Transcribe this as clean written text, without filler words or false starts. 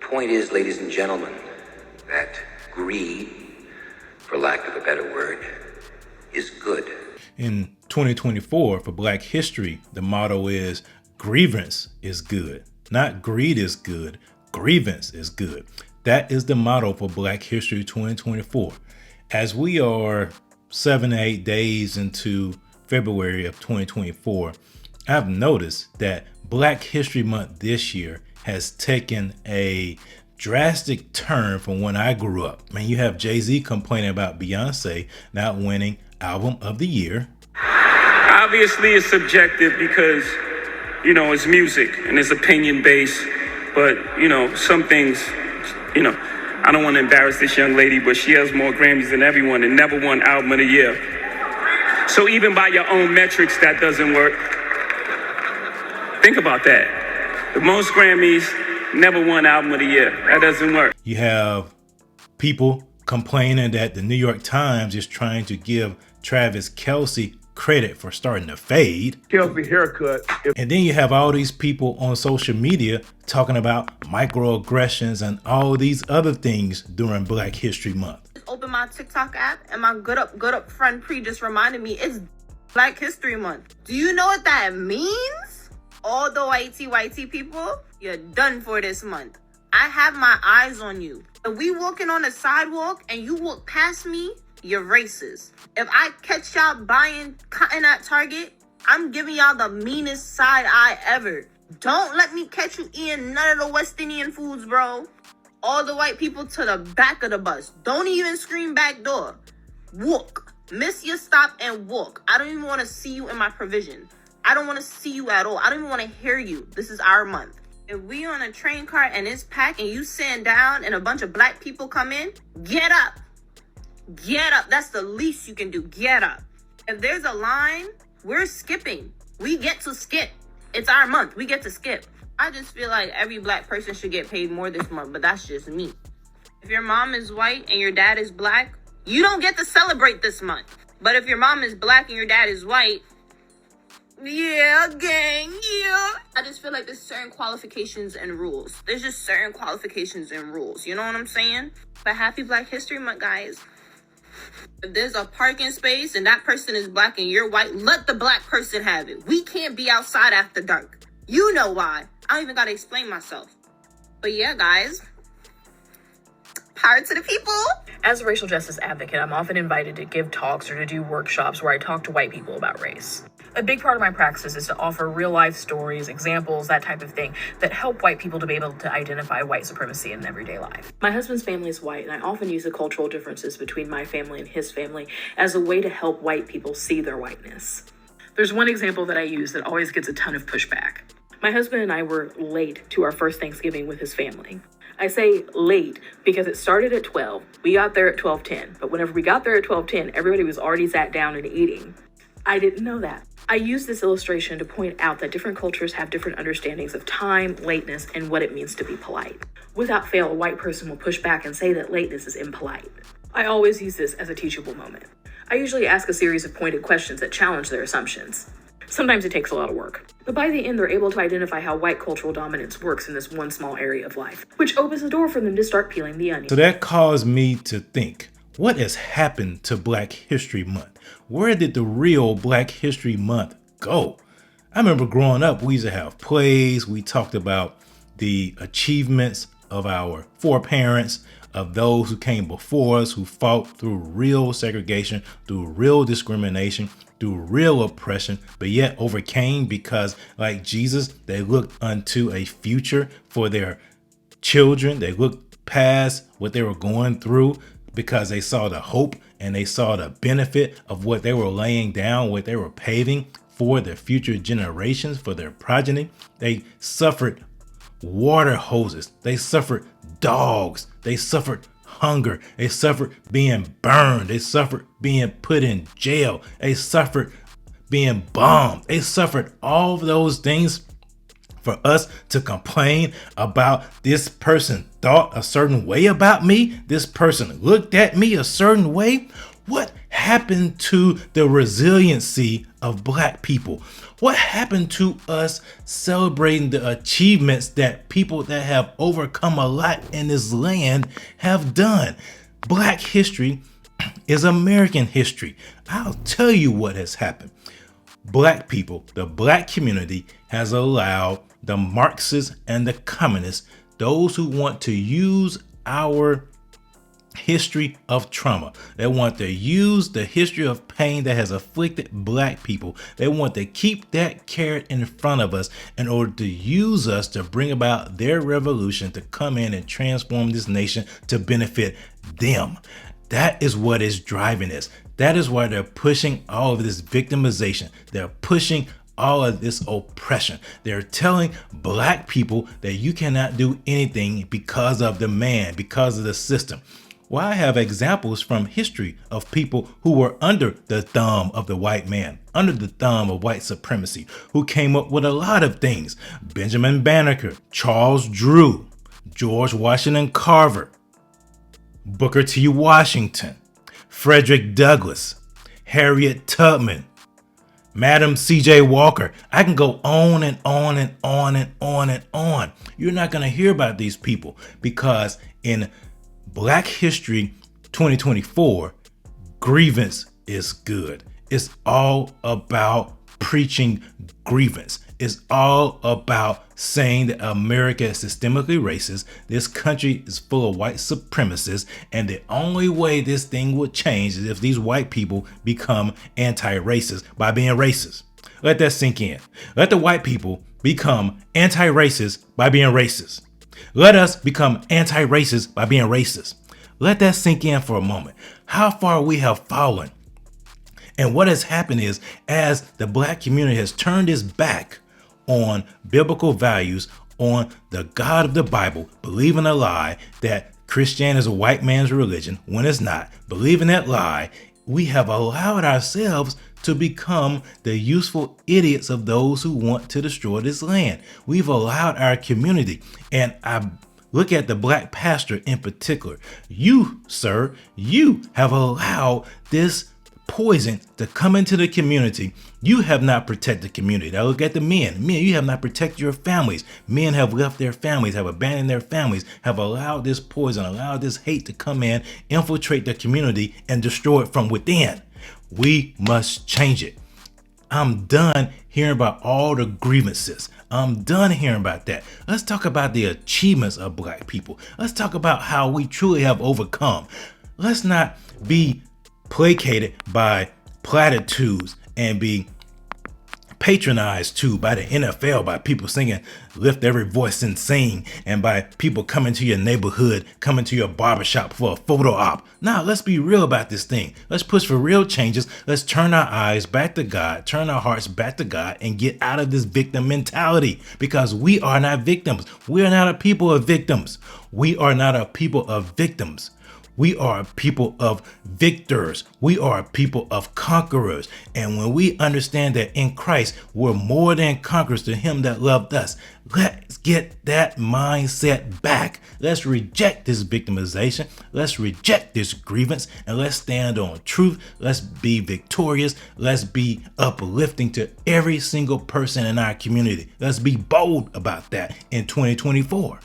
point is, ladies and gentlemen, that greed, for lack of a better word, is good. In 2024, for Black History, the motto is grievance is good. Not greed is good, grievance is good. That is the motto for Black History 2024. As we are 7 to 8 days into February of 2024, I've noticed that Black History Month this year has taken a drastic turn from when I grew up. I mean, you have Jay-Z complaining about Beyonce not winning Album of the Year. Obviously, it's subjective because, it's music and it's opinion based. But, some things, I don't want to embarrass this young lady, but she has more Grammys than everyone and never won Album of the Year. So even by your own metrics, that doesn't work. Think about that. The most Grammys, never won Album of the Year. That doesn't work. You have people complaining that the New York Times is trying to give Travis Kelce credit for starting to fade. Kelce haircut. And then you have all these people on social media talking about microaggressions and all these other things during Black History Month. Open my TikTok app and my good up friend Pre just reminded me it's Black History Month. Do you know what that means? All the whitey people, you're done for this month. I have my eyes on you. If we walking on the sidewalk and you walk past me, you're racist. If I catch y'all buying cotton at Target, I'm giving y'all the meanest side eye ever. Don't let me catch you eating none of the West Indian foods, bro. All the white people to the back of the bus. Don't even scream back door. Walk. Miss your stop and walk. I don't even want to see you in my provision. I don't want to see you at all. I don't even want to hear you. This is our month. If we on a train car and it's packed and you sitting down and a bunch of black people come in, get up. Get up. That's the least you can do. Get up. If there's a line, we're skipping. We get to skip. It's our month. We get to skip. I just feel like every black person should get paid more this month, but that's just me. If your mom is white and your dad is black, you don't get to celebrate this month. But if your mom is black and your dad is white, yeah, gang, yeah. I just feel like there's certain qualifications and rules. There's just certain qualifications and rules. You know what I'm saying? But happy Black History Month, guys. If there's a parking space and that person is black and you're white, let the black person have it. We can't be outside after dark. You know why. I don't even gotta explain myself. But yeah, guys. Power to the people. As a racial justice advocate, I'm often invited to give talks or to do workshops where I talk to white people about race. A big part of my practice is to offer real life stories, examples, that type of thing, that help white people to be able to identify white supremacy in everyday life. My husband's family is white, and I often use the cultural differences between my family and his family as a way to help white people see their whiteness. There's one example that I use that always gets a ton of pushback. My husband and I were late to our first Thanksgiving with his family. I say late because it started at 12. We got there at 12:10. But whenever we got there at 12:10, everybody was already sat down and eating. I didn't know that. I use this illustration to point out that different cultures have different understandings of time, lateness, and what it means to be polite. Without fail, a white person will push back and say that lateness is impolite. I always use this as a teachable moment. I usually ask a series of pointed questions that challenge their assumptions. Sometimes it takes a lot of work, but by the end, they're able to identify how white cultural dominance works in this one small area of life, which opens the door for them to start peeling the onion. So that caused me to think, what has happened to Black History Month? Where did the real Black History Month go? I remember growing up, we used to have plays. We talked about the achievements of our foreparents, of those who came before us, who fought through real segregation, through real discrimination, through real oppression, but yet overcame because, like Jesus, they looked unto a future for their children. They looked past what they were going through because they saw the hope and they saw the benefit of what they were laying down, what they were paving for their future generations, for their progeny. They suffered water hoses. They suffered dogs. They suffered hunger. They suffered being burned. They suffered being put in jail. They suffered being bombed. They suffered all of those things for us to complain about. This person thought a certain way about me. This person looked at me a certain way. What happened to the resiliency of black people? What happened to us celebrating the achievements that people that have overcome a lot in this land have done? Black history is American history. I'll tell you what has happened. Black people, the black community, has allowed the Marxists and the communists, those who want to use our history of trauma, they want to use the history of pain that has afflicted black people, they want to keep that carrot in front of us in order to use us to bring about their revolution, to come in and transform this nation to benefit them. That is what is driving this. That is why they're pushing all of this victimization. They're pushing all of this oppression. They're telling black people that you cannot do anything because of the man, because of the system. Well, I have examples from history of people who were under the thumb of the white man, under the thumb of white supremacy, who came up with a lot of things. Benjamin Banneker, Charles Drew, George Washington Carver, Booker T. Washington, Frederick Douglass, Harriet Tubman, Madam C.J. Walker. I can go on and on and on and on and on. You're not going to hear about these people because in Black History 2024, grievance is good. It's all about preaching grievance. It's all about saying that America is systemically racist. This country is full of white supremacists. And the only way this thing will change is if these white people become anti-racist by being racist. Let that sink in. Let the white people become anti-racist by being racist. Let us become anti-racist by being racist. Let that sink in for a moment. How far we have fallen. And what has happened is, as the black community has turned its back on biblical values, on the God of the Bible, believing a lie that Christianity is a white man's religion when it's not, believing that lie, we have allowed ourselves to become the useful idiots of those who want to destroy this land. We've allowed our community, and I look at the black pastor in particular. You, sir, you have allowed this poison to come into the community. You have not protected the community. Now look at the men. Men, you have not protected your families. Men have left their families, have abandoned their families, have allowed this poison, allowed this hate to come in, infiltrate the community, and destroy it from within. We must change it. I'm done hearing about all the grievances. I'm done hearing about that. Let's talk about the achievements of black people. Let's talk about how we truly have overcome. Let's not be placated by platitudes and be patronized too by the NFL, by people singing "Lift Every Voice and Sing," and by people coming to your neighborhood, coming to your barbershop for a photo op. Now, let's be real about this thing. Let's push for real changes. Let's turn our eyes back to God, turn our hearts back to God, and get out of this victim mentality, because we are not victims. We are not a people of victims. We are not a people of victims. We are a people of victors. We are a people of conquerors. And when we understand that in Christ, we're more than conquerors to him that loved us, let's get that mindset back. Let's reject this victimization. Let's reject this grievance, and let's stand on truth. Let's be victorious. Let's be uplifting to every single person in our community. Let's be bold about that in 2024.